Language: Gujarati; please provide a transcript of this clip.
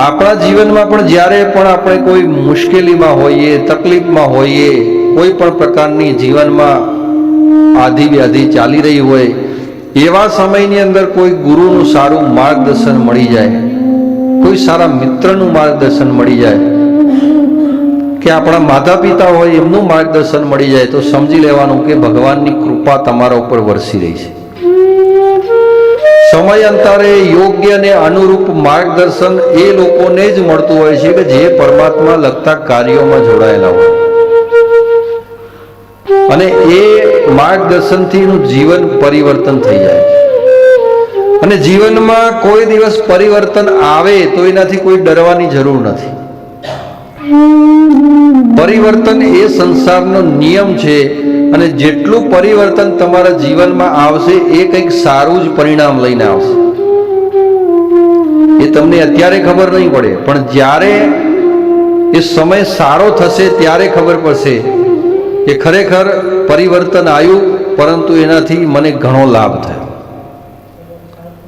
આપણા જીવનમાં પણ જ્યારે પણ આપણે કોઈ મુશ્કેલીમાં હોઈએ, તકલીફમાં હોઈએ, કોઈ પણ પ્રકારની જીવનમાં આધિ વ્યાધિ ચાલી રહી હોય, એવા સમયની અંદર કોઈ ગુરુનું સારું માર્ગદર્શન મળી જાય, કોઈ સારા મિત્રનું માર્ગદર્શન મળી જાય, કે આપણા માતા પિતા હોય એમનું માર્ગદર્શન મળી જાય, તો સમજી લેવાનું કે ભગવાનની કૃપા તમારા ઉપર વરસી રહી છે. સમયાંતરે યોગ્ય અને અનુરૂપ માર્ગદર્શન એ લોકોને જ મળતું હોય છે કે જે પરમાત્મા લગતા કાર્યોમાં જોડાયેલા હોય, અને એ માર્ગદર્શનથી એનું જીવન પરિવર્તન થઈ જાય. અને જીવનમાં કોઈ દિવસ પરિવર્તન આવે તો એનાથી કોઈ ડરવાની જરૂર નથી. પરિવર્તન એ સંસારનો નિયમ છે, અને જેટલું પરિવર્તન તમારા જીવનમાં આવશે એ કંઈક સારું જ પરિણામ લઈને આવશે. એ તમને અત્યારે ખબર નહીં પડે, પણ જ્યારે એ સમય સારો થશે ત્યારે ખબર પડશે કે ખરેખર પરિવર્તન આવ્યું, પરંતુ એનાથી મને ઘણો લાભ થયો.